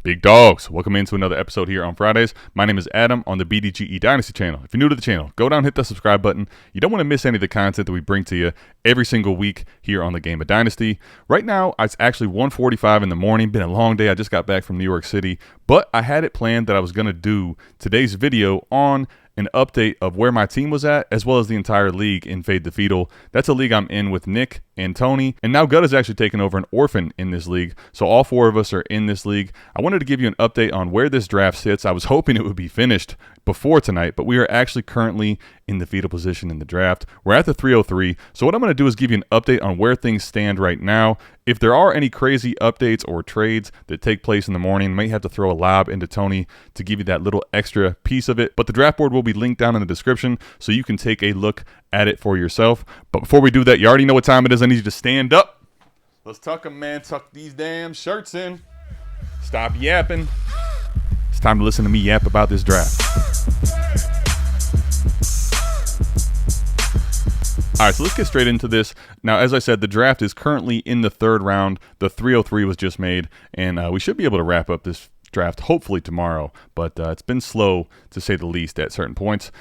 Big dogs, welcome into another episode here on Fridays. My name is Adam on the BDGE Dynasty channel. If you're new to the channel, go down and hit the subscribe button. You don't want to miss any of the content that we bring to you every single week here on the game of Dynasty. Right now, it's actually 1:45 in the morning. Been a long day. I just got back from New York City, but I had it planned that I was going to do today's video on an update of where my team was at, as well as the entire league in Fade the Fetal. That's a league I'm in with Nick and Tony, and now Gut has actually taken over an orphan in this league, so all four of us are in this league. I wanted to give you an update on where this draft sits. I was hoping it would be finished before tonight, but we are actually currently in the fetal position in the draft. We're at the 303, so what I'm going to do is give you an update on where things stand right now. If there are any crazy updates or trades that take place in the morning, might have to throw a lob into Tony to give you that little extra piece of it, but the draft board will be linked down in the description so you can take a look at it for yourself. But before we do that, you already know what time it is. I need you to stand up. Let's tuck them, man. Tuck these damn shirts in. Stop yapping. It's time to listen to me yap about this draft. All right, so let's get straight into this. Now, as I said, the draft is currently in the third round. The 303 was just made, and we should be able to wrap up this draft hopefully tomorrow, but it's been slow to say the least at certain points.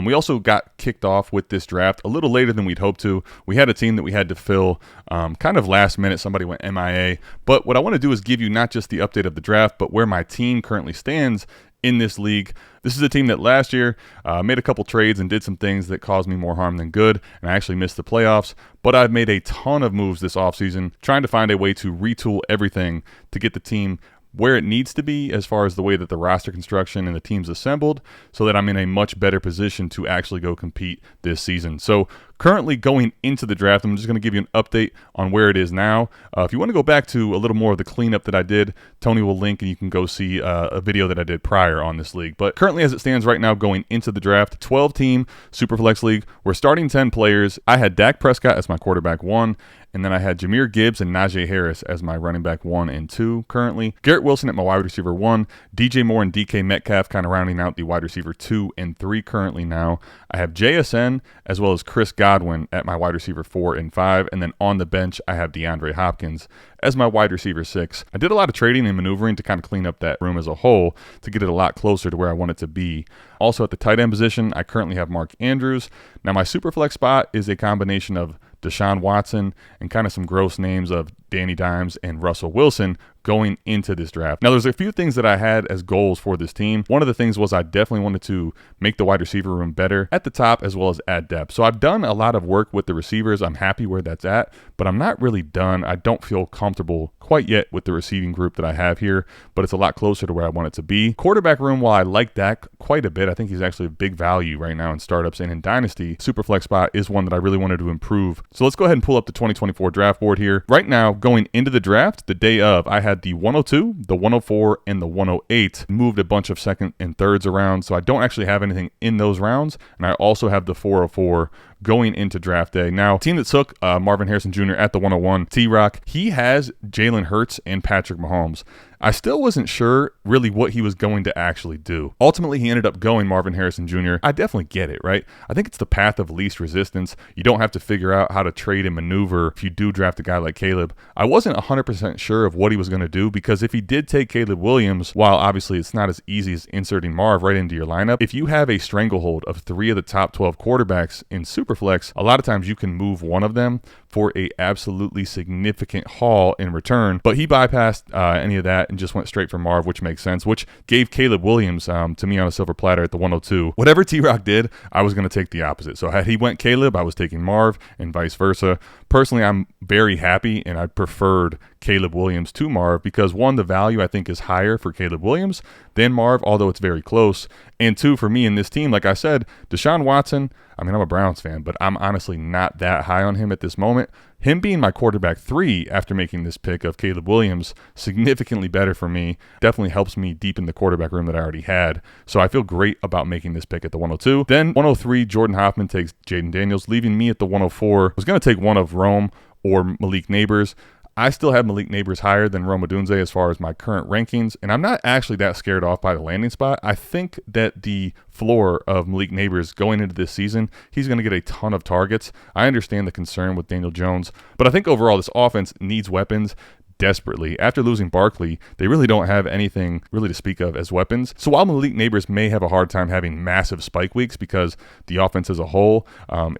We also got kicked off with this draft a little later than we'd hoped to. We had a team that we had to fill kind of last minute. Somebody went MIA, but what I want to do is give you not just the update of the draft, but where my team currently stands in this league. This is a team that last year made a couple trades and did some things that caused me more harm than good, and I actually missed the playoffs, but I've made a ton of moves this offseason trying to find a way to retool everything to get the team where it needs to be as far as the way that the roster construction and the team's assembled, so that I'm in a much better position to actually go compete this season. So currently going into the draft, I'm just going to give you an update on where it is now. If you want to go back to a little more of the cleanup that I did, Tony will link and you can go see a video that I did prior on this league. But currently as it stands right now going into the draft, 12-team Superflex League, we're starting 10 players. I had Dak Prescott as my quarterback 1, and then I had Jahmyr Gibbs and Najee Harris as my running back 1 and 2 currently. Garrett Wilson at my wide receiver 1. DJ Moore and DK Metcalf kind of rounding out the wide receiver 2 and 3 currently now. I have JSN as well as Chris Godwin at my wide receiver 4 and 5. And then on the bench, I have DeAndre Hopkins as my wide receiver 6. I did a lot of trading and maneuvering to kind of clean up that room as a whole to get it a lot closer to where I want it to be. Also at the tight end position, I currently have Mark Andrews. Now my super flex spot is a combination of Deshaun Watson and kind of some gross names of Danny Dimes and Russell Wilson going into this draft. Now, there's a few things that I had as goals for this team. One of the things was I definitely wanted to make the wide receiver room better at the top as well as add depth. So I've done a lot of work with the receivers. I'm happy where that's at, but I'm not really done. I don't feel comfortable quite yet with the receiving group that I have here, but it's a lot closer to where I want it to be. Quarterback room, while I like Dak quite a bit, I think he's actually a big value right now in startups and in Dynasty. Superflex spot is one that I really wanted to improve. So let's go ahead and pull up the 2024 draft board here. Right now, going into the draft, the day of, I had the 102, the 104, and the 108. Moved a bunch of second and thirds around, so I don't actually have anything in those rounds. And I also have the 404 going into draft day. Now, team that took Marvin Harrison Jr. at the 101, T-Rock, he has Jalen Hurts and Patrick Mahomes. I still wasn't sure really what he was going to actually do. Ultimately, he ended up going Marvin Harrison Jr. I definitely get it, right? I think it's the path of least resistance. You don't have to figure out how to trade and maneuver if you do draft a guy like Caleb. I wasn't 100% sure of what he was going to do, because if he did take Caleb Williams, while obviously it's not as easy as inserting Marv right into your lineup, if you have a stranglehold of 3 of the top 12 quarterbacks in Superflex, a lot of times you can move one of them for a absolutely significant haul in return. But he bypassed any of that and just went straight for Marv, which makes sense, which gave Caleb Williams to me on a silver platter at the 102. Whatever T-Rock did, I was going to take the opposite. So had he went Caleb, I was taking Marv, and vice versa. Personally, I'm very happy, and I preferred Caleb Williams to Marv because, one, the value I think is higher for Caleb Williams than Marv, although it's very close. And two, for me in this team, like I said, Deshaun Watson, I mean, I'm a Browns fan, but I'm honestly not that high on him at this moment. Him being my quarterback 3 after making this pick of Caleb Williams, significantly better for me. Definitely helps me deepen the quarterback room that I already had. So I feel great about making this pick at the 102. Then 103, Jordan Hoffman takes Jaden Daniels, leaving me at the 104. I was going to take one of Rome or Malik Neighbors. I still have Malik Neighbors higher than Rome Odunze as far as my current rankings, and I'm not actually that scared off by the landing spot. I think that the floor of Malik Neighbors going into this season, he's going to get a ton of targets. I understand the concern with Daniel Jones, but I think overall this offense needs weapons. desperately. After losing Barkley, they really don't have anything really to speak of as weapons. So while Malik Neighbors may have a hard time having massive spike weeks because the offense as a whole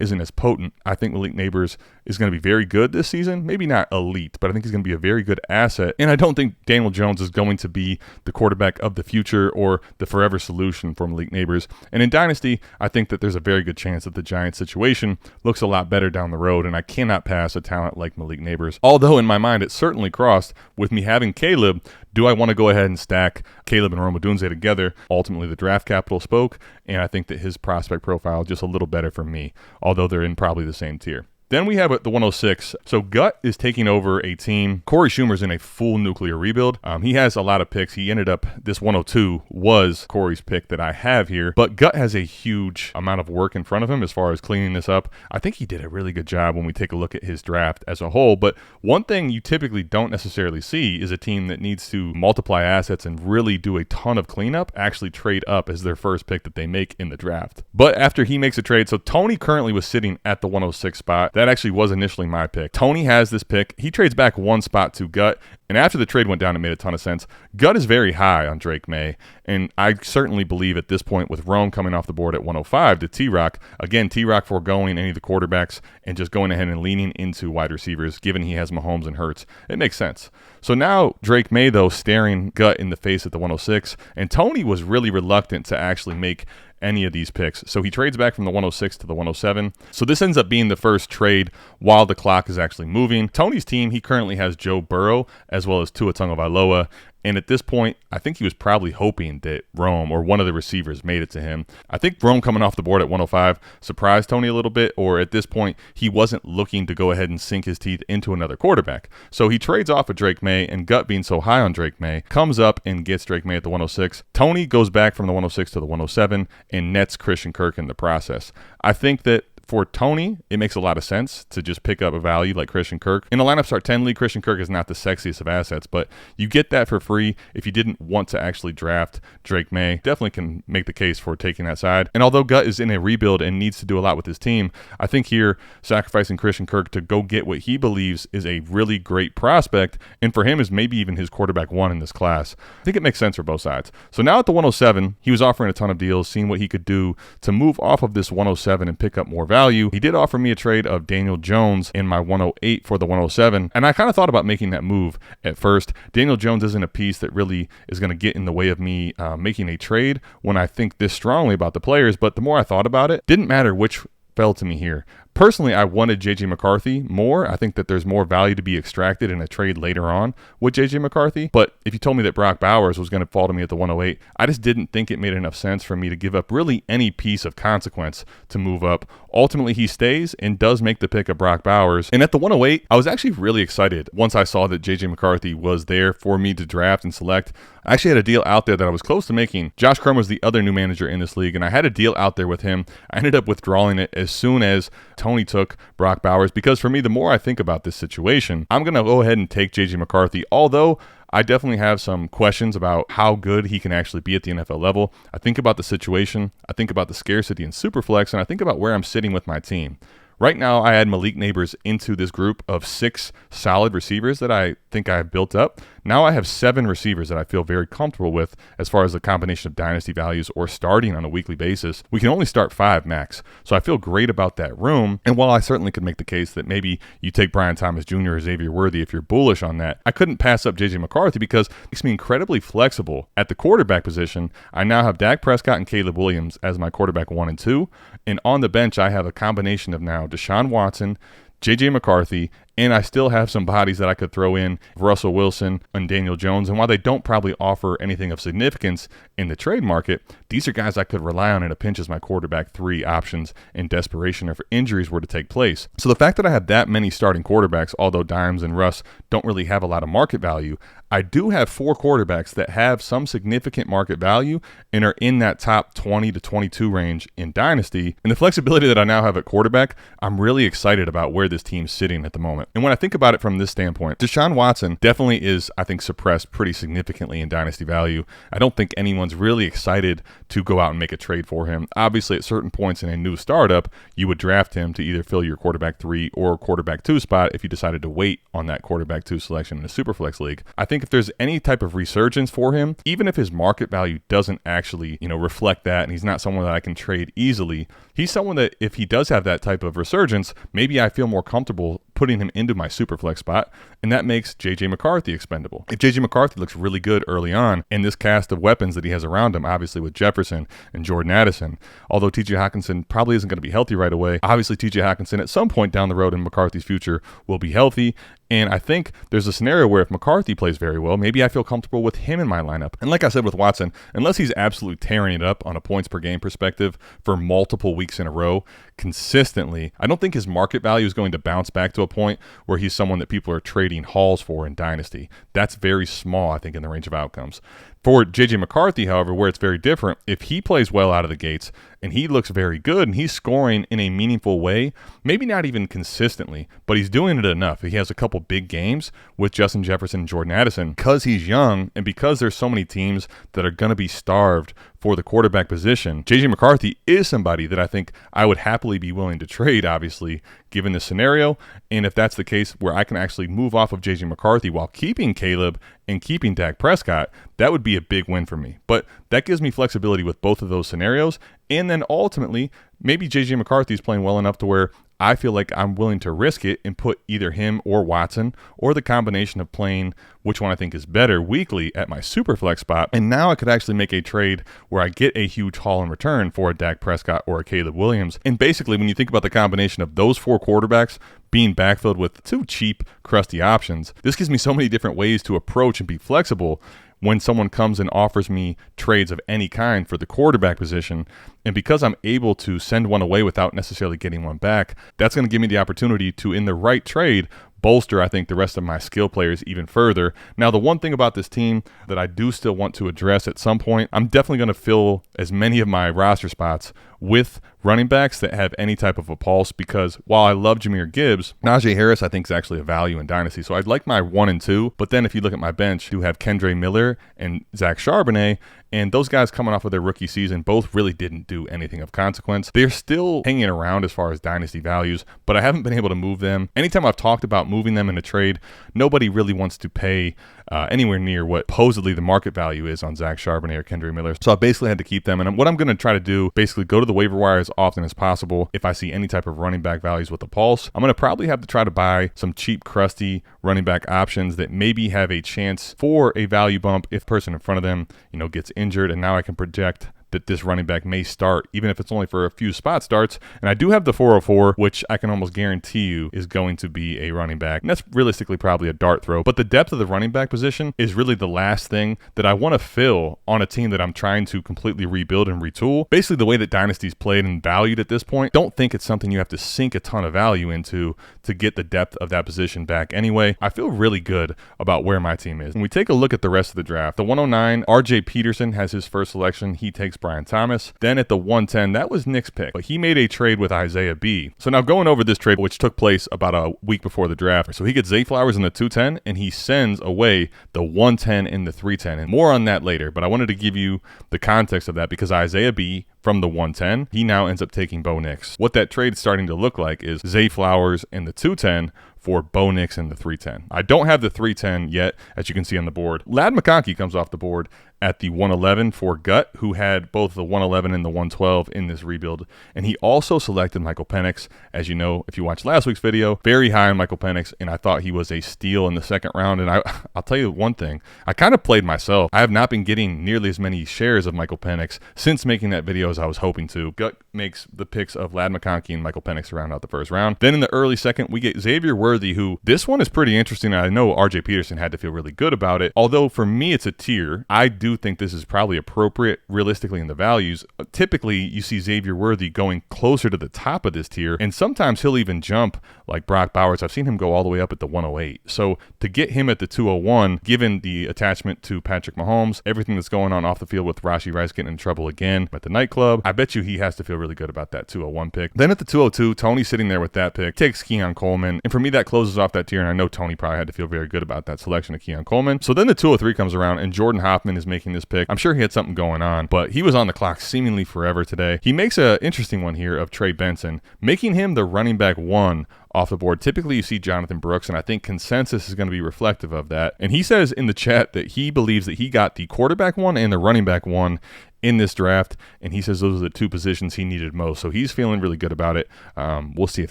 isn't as potent, I think Malik Neighbors is going to be very good this season. Maybe not elite, but I think he's going to be a very good asset. And I don't think Daniel Jones is going to be the quarterback of the future or the forever solution for Malik Neighbors. And in Dynasty, I think that there's a very good chance that the Giants situation looks a lot better down the road, and I cannot pass a talent like Malik Neighbors. Although in my mind, it certainly crossed with me having Caleb. Do I want to go ahead and stack Caleb and Rome Odunze together? Ultimately, the draft capital spoke, and I think that his prospect profile is just a little better for me, although they're in probably the same tier. Then we have at the 106. So Gut is taking over a team. Corey Schumer's in a full nuclear rebuild. He has a lot of picks. He ended up, this 102 was Corey's pick that I have here. But Gut has a huge amount of work in front of him as far as cleaning this up. I think he did a really good job when we take a look at his draft as a whole. But one thing you typically don't necessarily see is a team that needs to multiply assets and really do a ton of cleanup, actually trade up as their first pick that they make in the draft. But after he makes a trade, so Tony currently was sitting at the 106 spot. That actually was initially my pick. Tony has this pick. He trades back one spot to Gut, and after the trade went down, it made a ton of sense. Gut is very high on Drake May, and I certainly believe at this point with Rome coming off the board at 105 to T-Rock, again, T-Rock foregoing any of the quarterbacks and just going ahead and leaning into wide receivers, given he has Mahomes and Hurts. It makes sense. So now Drake May, though, staring Gut in the face at the 106, and Tony was really reluctant to actually make any of these picks. So he trades back from the 106 to the 107. So this ends up being the first trade while the clock is actually moving. Tony's team, he currently has Joe Burrow as well as Tua Tagovailoa. And at this point, I think he was probably hoping that Rome or one of the receivers made it to him. I think Rome coming off the board at 105 surprised Tony a little bit, or at this point, he wasn't looking to go ahead and sink his teeth into another quarterback. So he trades off of Drake May, and Gut being so high on Drake May, comes up and gets Drake May at the 106. Tony goes back from the 106 to the 107 and nets Christian Kirk in the process. I think that for Tony, it makes a lot of sense to just pick up a value like Christian Kirk. In a lineup start 10 league, Christian Kirk is not the sexiest of assets, but you get that for free if you didn't want to actually draft Drake May. Definitely can make the case for taking that side. And although Gut is in a rebuild and needs to do a lot with his team, I think here sacrificing Christian Kirk to go get what he believes is a really great prospect, and for him is maybe even his quarterback one in this class. I think it makes sense for both sides. So now at the 107, he was offering a ton of deals, seeing what he could do to move off of this 107 and pick up more value. He did offer me a trade of Daniel Jones in my 108 for the 107, and I kind of thought about making that move at first. Daniel Jones isn't a piece that really is going to get in the way of me making a trade when I think this strongly about the players, but the more I thought about it, didn't matter which fell to me here. Personally, I wanted J.J. McCarthy more. I think that there's more value to be extracted in a trade later on with J.J. McCarthy. But if you told me that Brock Bowers was going to fall to me at the 108, I just didn't think it made enough sense for me to give up really any piece of consequence to move up. Ultimately, he stays and does make the pick of Brock Bowers. And at the 108, I was actually really excited once I saw that J.J. McCarthy was there for me to draft and select. I actually had a deal out there that I was close to making. Josh Crum was the other new manager in this league, and I had a deal out there with him. I ended up withdrawing it as soon as Tony took Brock Bowers, because for me, the more I think about this situation, I'm going to go ahead and take J.J. McCarthy, although I definitely have some questions about how good he can actually be at the NFL level. I think about the situation, I think about the scarcity in Superflex, and I think about where I'm sitting with my team. Right now, I add Malik Neighbors into this group of 6 solid receivers that I think I have built up. Now I have 7 receivers that I feel very comfortable with as far as the combination of dynasty values or starting on a weekly basis. We can only start 5 max, so I feel great about that room. And while I certainly could make the case that maybe you take Brian Thomas Jr. or Xavier Worthy if you're bullish on that, I couldn't pass up J.J. McCarthy because it makes me incredibly flexible. At the quarterback position, I now have Dak Prescott and Caleb Williams as my quarterback 1 and 2. And on the bench, I have a combination of now Deshaun Watson, J.J. McCarthy, and I still have some bodies that I could throw in, Russell Wilson and Daniel Jones. And while they don't probably offer anything of significance in the trade market, these are guys I could rely on in a pinch as my quarterback 3 options in desperation or if injuries were to take place. So the fact that I have that many starting quarterbacks, although Dimes and Russ don't really have a lot of market value, I do have 4 quarterbacks that have some significant market value and are in that top 20 to 22 range in Dynasty. And the flexibility that I now have at quarterback, I'm really excited about where this team's sitting at the moment. And when I think about it from this standpoint, Deshaun Watson definitely is, I think, suppressed pretty significantly in dynasty value. I don't think anyone's really excited to go out and make a trade for him. Obviously, at certain points in a new startup, you would draft him to either fill your quarterback 3 or quarterback 2 spot if you decided to wait on that quarterback 2 selection in a Superflex league. I think if there's any type of resurgence for him, even if his market value doesn't actually, reflect that, and he's not someone that I can trade easily, he's someone that if he does have that type of resurgence, maybe I feel more comfortable putting him into my Superflex spot, and that makes J.J. McCarthy expendable. If J.J. McCarthy looks really good early on, and this cast of weapons that he has around him, obviously with Jefferson and Jordan Addison, although T.J. Hockenson probably isn't going to be healthy right away, obviously T.J. Hockenson at some point down the road in McCarthy's future will be healthy, and I think there's a scenario where if McCarthy plays very well, maybe I feel comfortable with him in my lineup. And like I said with Watson, unless he's absolutely tearing it up on a points per game perspective for multiple weeks in a row consistently, I don't think his market value is going to bounce back to a point where he's someone that people are trading hauls for in Dynasty. That's very small, I think, in the range of outcomes. For J.J. McCarthy, however, where it's very different, if he plays well out of the gates and he looks very good and he's scoring in a meaningful way, maybe not even consistently, but he's doing it enough. He has a couple big games with Justin Jefferson and Jordan Addison because he's young and because there's so many teams that are going to be starved for the quarterback position. J.J. McCarthy is somebody that I think I would happily be willing to trade, obviously, given the scenario. And if that's the case where I can actually move off of J.J. McCarthy while keeping Caleb and keeping Dak Prescott, that would be a big win for me. But that gives me flexibility with both of those scenarios. And then ultimately, maybe J.J. McCarthy is playing well enough to where I feel like I'm willing to risk it and put either him or Watson or the combination of playing which one I think is better weekly at my Superflex spot. And now I could actually make a trade where I get a huge haul in return for a Dak Prescott or a Caleb Williams. And basically, when you think about the combination of those 4 quarterbacks being backfilled with 2 cheap, crusty options, this gives me so many different ways to approach and be flexible when someone comes and offers me trades of any kind for the quarterback position. And because I'm able to send one away without necessarily getting one back, that's going to give me the opportunity to, in the right trade, bolster, I think, the rest of my skill players even further. Now, the one thing about this team that I do still want to address at some point, I'm definitely going to fill as many of my roster spots with running backs that have any type of a pulse, because while I love Jahmyr Gibbs, Najee Harris I think is actually a value in Dynasty. So I'd like my 1 and 2, but then if you look at my bench, you have Kendre Miller and Zach Charbonnet, and those guys coming off of their rookie season both really didn't do anything of consequence. They're still hanging around as far as Dynasty values, but I haven't been able to move them. Anytime I've talked about moving them in a trade, nobody really wants to pay anywhere near what supposedly the market value is on Zach Charbonnet or Kendre Miller. So I basically had to keep them. And what I'm going to try to do, basically go to the waiver wire as often as possible. If I see any type of running back values with a pulse, I'm going to probably have to try to buy some cheap, crusty running back options that maybe have a chance for a value bump if the person in front of them, gets injured. And now I can project that this running back may start, even if it's only for a few spot starts. And I do have the 404, which I can almost guarantee you is going to be a running back. And that's realistically probably a dart throw. But the depth of the running back position is really the last thing that I want to fill on a team that I'm trying to completely rebuild and retool. Basically, the way that Dynasty's played and valued at this point, don't think it's something you have to sink a ton of value into to get the depth of that position back anyway. I feel really good about where my team is. When we take a look at the rest of the draft, the 109, RJ Peterson has his first selection. He takes Brian Thomas. Then at the 110, that was Nick's pick, but he made a trade with Isaiah B. So now going over this trade, which took place about a week before the draft. So he gets Zay Flowers in the 210, and he sends away the 110 in the 310. And more on that later, but I wanted to give you the context of that because Isaiah B from the 110, he now ends up taking Bo Nix. What that trade is starting to look like is Zay Flowers in the 210 for Bo Nix in the 310. I don't have the 310 yet, as you can see on the board. Ladd McConkey comes off the board at the 111 for Gut, who had both the 111 and the 112 in this rebuild. And he also selected Michael Penix. As you know, if you watched last week's video, very high on Michael Penix, and I thought he was a steal in the second round. And I'll tell you one thing, I kind of played myself. I have not been getting nearly as many shares of Michael Penix since making that video as I was hoping to. Gut makes the picks of Ladd McConkey and Michael Penix to round out the first round. Then in the early second, we get Xavier Worthy, who this one is pretty interesting. I know RJ Peterson had to feel really good about it. Although for me, it's a tier. I do do think this is probably appropriate realistically in the values. Typically, you see Xavier Worthy going closer to the top of this tier, and sometimes he'll even jump like Brock Bowers. I've seen him go all the way up at the 108. So to get him at the 201, given the attachment to Patrick Mahomes, everything that's going on off the field with Rashee Rice getting in trouble again at the nightclub, I bet you he has to feel really good about that 201 pick. Then at the 202, Tony sitting there with that pick, takes Keon Coleman, and for me that closes off that tier, and I know Tony probably had to feel very good about that selection of Keon Coleman. So then the 203 comes around, and Jordan Hoffman is making this pick. I'm sure he had something going on, but he was on the clock seemingly forever today. He makes an interesting one here of Trey Benson, making him the running back 1 off the board. Typically you see Jonathan Brooks, and I think consensus is going to be reflective of that. And he says in the chat that he believes that he got the quarterback 1 and the running back 1 in this draft, and he says those are the 2 positions he needed most. So he's feeling really good about it. We'll see if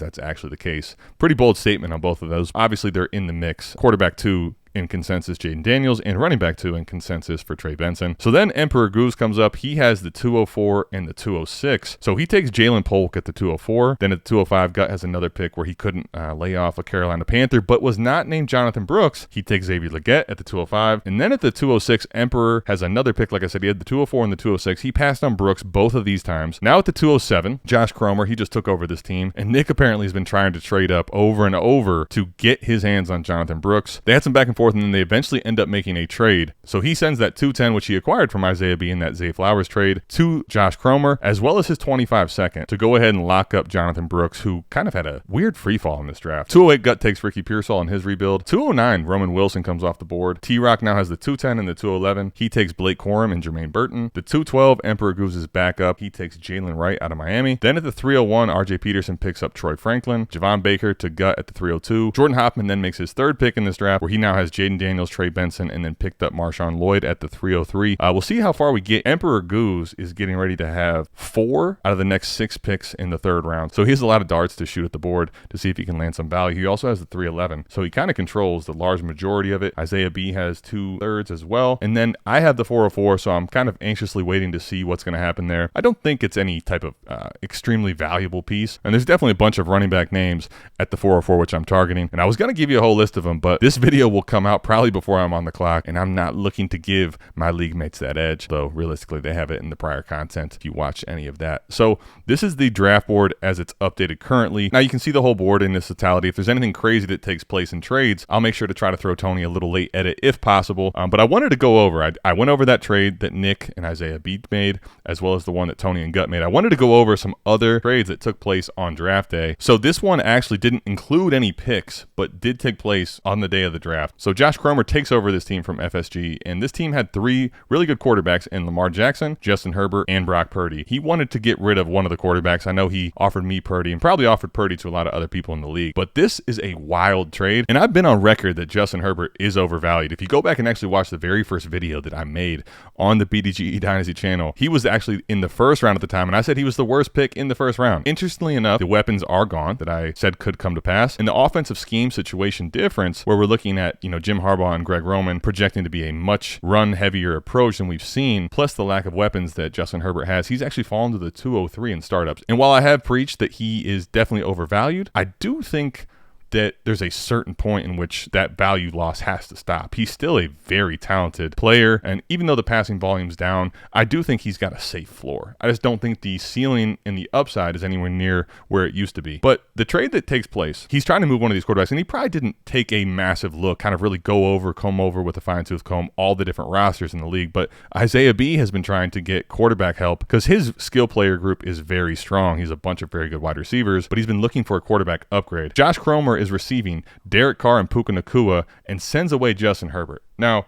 that's actually the case. Pretty bold statement on both of those. Obviously they're in the mix. Quarterback 2 in consensus, Jaden Daniels, and running back 2 in consensus for Trey Benson. So then Emperor Goose comes up. He has the 204 and the 206. So he takes Jalen Polk at the 204. Then at the 205, Gut has another pick where he couldn't lay off a Carolina Panther, but was not named Jonathan Brooks. He takes Xavier Legette at the 205. And then at the 206, Emperor has another pick. Like I said, he had the 204 and the 206. He passed on Brooks both of these times. Now at the 207, Josh Cromer, he just took over this team. And Nick apparently has been trying to trade up over and over to get his hands on Jonathan Brooks. They had some back and forth, and then they eventually end up making a trade. So he sends that 210, which he acquired from Isaiah B in that Zay Flowers trade, to Josh Cromer, as well as his 25-second to go ahead and lock up Jonathan Brooks, who kind of had a weird free fall in this draft. 208, Gut takes Ricky Pearsall in his rebuild. 209, Roman Wilson comes off the board. T-Rock now has the 210 and the 211. He takes Blake Corum and Jermaine Burton. The 212, Emperor Goose is back up. He takes Jalen Wright out of Miami. Then at the 301, RJ Peterson picks up Troy Franklin. Javon Baker to Gut at the 302. Jordan Hoffman then makes his 3rd pick in this draft, where he now has Jaden Daniels, Trey Benson, and then picked up Marshawn Lloyd at the 303. We'll see how far we get. Emperor Goose is getting ready to have 4 out of the next 6 picks in the 3rd round. So he has a lot of darts to shoot at the board to see if he can land some value. He also has the 311. So he kind of controls the large majority of it. Isaiah B has 2/3 as well. And then I have the 404, so I'm kind of anxiously waiting to see what's going to happen there. I don't think it's any type of extremely valuable piece. And there's definitely a bunch of running back names at the 404, which I'm targeting. And I was going to give you a whole list of them, but this video will come out probably before I'm on the clock, and I'm not looking to give my league mates that edge, though realistically they have it in the prior content if you watch any of that. So this is the draft board as it's updated currently. Now you can see the whole board in its totality. If there's anything crazy that takes place in trades, I'll make sure to try to throw Tony a little late edit if possible. But I wanted to go over, I went over that trade that Nick and Isaiah B made, as well as the one that Tony and Gut made. I wanted to go over some other trades that took place on draft day. So this one actually didn't include any picks, but did take place on the day of the draft. So Josh Cromer takes over this team from FSG, and this team had 3 really good quarterbacks in Lamar Jackson, Justin Herbert, and Brock Purdy. He wanted to get rid of one of the quarterbacks. I know he offered me Purdy and probably offered Purdy to a lot of other people in the league, but this is a wild trade, and I've been on record that Justin Herbert is overvalued. If you go back and actually watch the very first video that I made on the BDGE Dynasty channel, he was actually in the 1st round at the time, and I said he was the worst pick in the 1st round. Interestingly enough, the weapons are gone that I said could come to pass, and the offensive scheme situation difference, where we're looking at, Jim Harbaugh and Greg Roman projecting to be a much run heavier approach than we've seen, plus the lack of weapons that Justin Herbert has, he's actually fallen to the 203 in startups. And while I have preached that he is definitely overvalued, I do think that there's a certain point in which that value loss has to stop. He's still a very talented player, and even though the passing volume's down, I do think he's got a safe floor. I just don't think the ceiling and the upside is anywhere near where it used to be. But the trade that takes place, he's trying to move one of these quarterbacks, and he probably didn't take a massive look, kind of really comb over with a fine-tooth comb all the different rosters in the league. But Isaiah B has been trying to get quarterback help because his skill player group is very strong. He's a bunch of very good wide receivers, but he's been looking for a quarterback upgrade. Josh Cromer is receiving Derek Carr and Puka Nacua and sends away Justin Herbert. Now,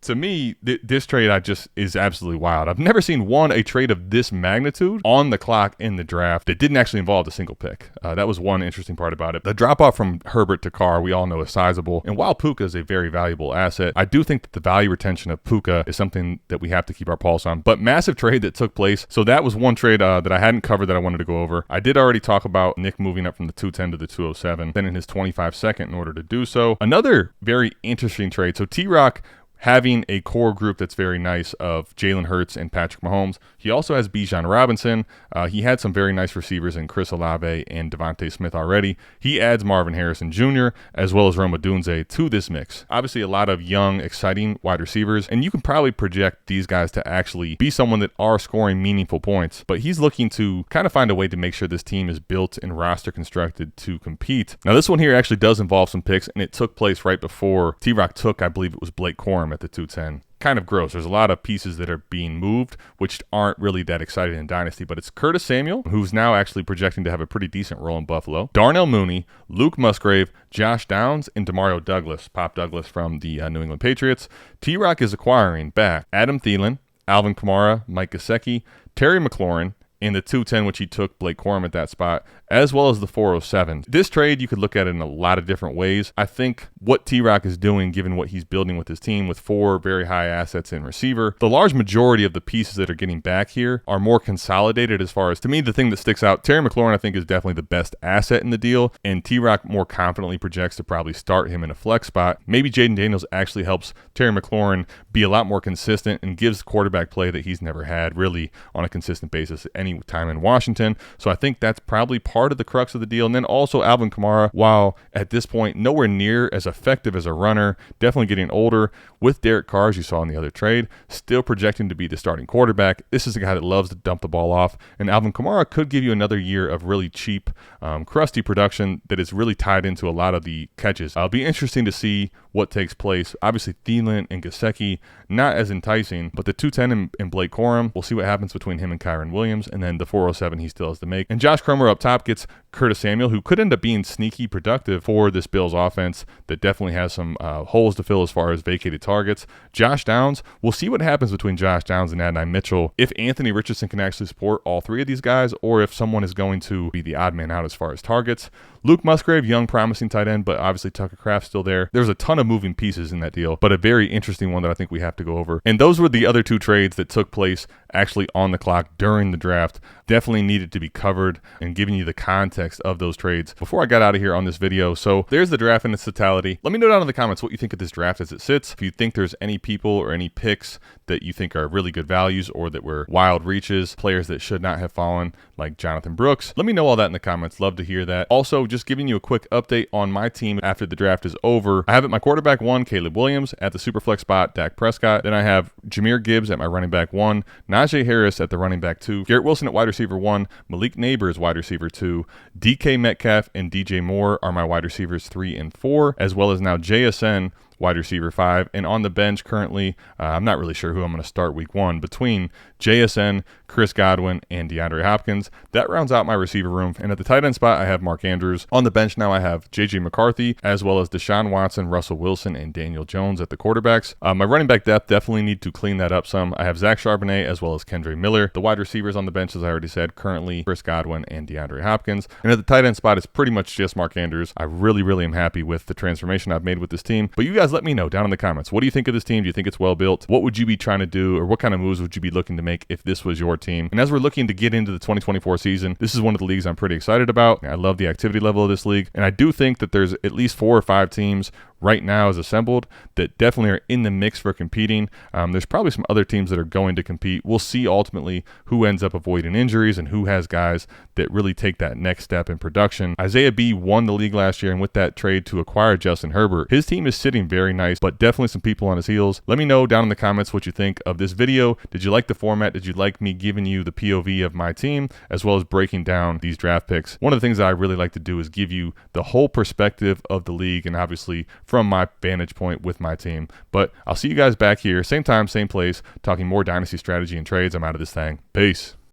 to me, this trade is absolutely wild. I've never seen a trade of this magnitude on the clock in the draft that didn't actually involve a single pick. That was one interesting part about it. The drop off from Herbert to Carr, we all know, is sizable. And while Puka is a very valuable asset, I do think that the value retention of Puka is something that we have to keep our pulse on. But massive trade that took place. So that was one trade that I hadn't covered that I wanted to go over. I did already talk about Nick moving up from the 210 to the 207, then in his 25 second in order to do so. Another very interesting trade. So T-Rock having a core group that's very nice of Jalen Hurts and Patrick Mahomes. He also has Bijan Robinson. He had some very nice receivers in Chris Olave and Devontae Smith already. He adds Marvin Harrison Jr. as well as Rome Odunze to this mix. Obviously, a lot of young, exciting wide receivers, and you can probably project these guys to actually be someone that are scoring meaningful points. But he's looking to kind of find a way to make sure this team is built and roster constructed to compete. Now, this one here actually does involve some picks, and it took place right before T-Rock took, I believe it was Blake Corum at the 210. Kind of gross. There's a lot of pieces that are being moved, which aren't really that exciting in Dynasty, but it's Curtis Samuel, who's now actually projecting to have a pretty decent role in Buffalo, Darnell Mooney, Luke Musgrave, Josh Downs, and Demario Douglas, Pop Douglas from the New England Patriots. T-Rock is acquiring back Adam Thielen, Alvin Kamara, Mike Gesicki, Terry McLaurin, in the 210, which he took Blake Corum at that spot, as well as the 407. This trade, you could look at it in a lot of different ways. I think what T-Rock is doing, given what he's building with his team with 4 very high assets in receiver, the large majority of the pieces that are getting back here are more consolidated as far as, to me, the thing that sticks out, Terry McLaurin, I think, is definitely the best asset in the deal, and T-Rock more confidently projects to probably start him in a flex spot. Maybe Jaden Daniels actually helps Terry McLaurin be a lot more consistent and gives quarterback play that he's never had really on a consistent basis any time in Washington. So I think that's probably part of the crux of the deal. And then also Alvin Kamara, while at this point nowhere near as effective as a runner, definitely getting older, with Derek Carr, as you saw in the other trade, still projecting to be the starting quarterback. This is a guy that loves to dump the ball off, and Alvin Kamara could give you another year of really cheap, crusty production that is really tied into a lot of the catches. It'll be interesting to see what takes place. Obviously, Thielen and Gesicki, not as enticing, but the 210 and Blake Corum, we'll see what happens between him and Kyron Williams, and then the 407 he still has to make. And Josh Cromer up top gets Curtis Samuel, who could end up being sneaky productive for this Bills offense that definitely has some holes to fill as far as vacated targets. Josh Downs, we'll see what happens between Josh Downs and Adonai Mitchell, if Anthony Richardson can actually support all 3 of these guys, or if someone is going to be the odd man out as far as targets. Luke Musgrave, young, promising tight end, but obviously Tucker Kraft's still there. There's a ton of moving pieces in that deal, but a very interesting one that I think we have to go over. And those were the other 2 trades that took place actually on the clock during the draft. Definitely needed to be covered and giving you the context of those trades before I got out of here on this video. So there's the draft in its totality. Let me know down in the comments what you think of this draft as it sits. If you think there's any people or any picks that you think are really good values or that were wild reaches, players that should not have fallen, like Jonathan Brooks, let me know all that in the comments. Love to hear that. Also, just giving you a quick update on my team after the draft is over. I have at my quarterback 1, Caleb Williams. At the superflex spot, Dak Prescott. Then I have Jahmyr Gibbs at my running back 1, Najee Harris at the running back 2, Garrett Wilson at wide receiver 1, Malik Neighbors wide receiver 2, DK Metcalf and DJ Moore are my wide receivers 3 and 4, as well as now JSN wide receiver 5. And on the bench currently, I'm not really sure who I'm going to start week 1 between JSN, Chris Godwin, and DeAndre Hopkins. That rounds out my receiver room. And at the tight end spot, I have Mark Andrews. On the bench now, I have JJ McCarthy, as well as Deshaun Watson, Russell Wilson, and Daniel Jones at the quarterbacks. My running back depth definitely need to clean that up some. I have Zach Charbonnet as well as Kendre Miller. The wide receivers on the bench, as I already said, currently Chris Godwin and DeAndre Hopkins. And at the tight end spot, it's pretty much just Mark Andrews. I really am happy with the transformation I've made with this team. But you guys let me know down in the comments. What do you think of this team? Do you think it's well built? What would you be trying to do, or what kind of moves would you be looking to make if this was your team? And as we're looking to get into the 2024 season, this is one of the leagues I'm pretty excited about. I love the activity level of this league, and I do think that there's at least 4 or 5 teams right now is assembled that definitely are in the mix for competing. There's probably some other teams that are going to compete. We'll see ultimately who ends up avoiding injuries and who has guys that really take that next step in production. Isaiah B won the league last year, and with that trade to acquire Justin Herbert, his team is sitting very nice, but definitely some people on his heels. Let me know down in the comments what you think of this video. Did you like the format? Did you like me giving you the POV of my team, as well as breaking down these draft picks? One of the things that I really like to do is give you the whole perspective of the league, and obviously from my vantage point with my team. But I'll see you guys back here, same time, same place, talking more Dynasty strategy and trades. I'm out of this thing. Peace.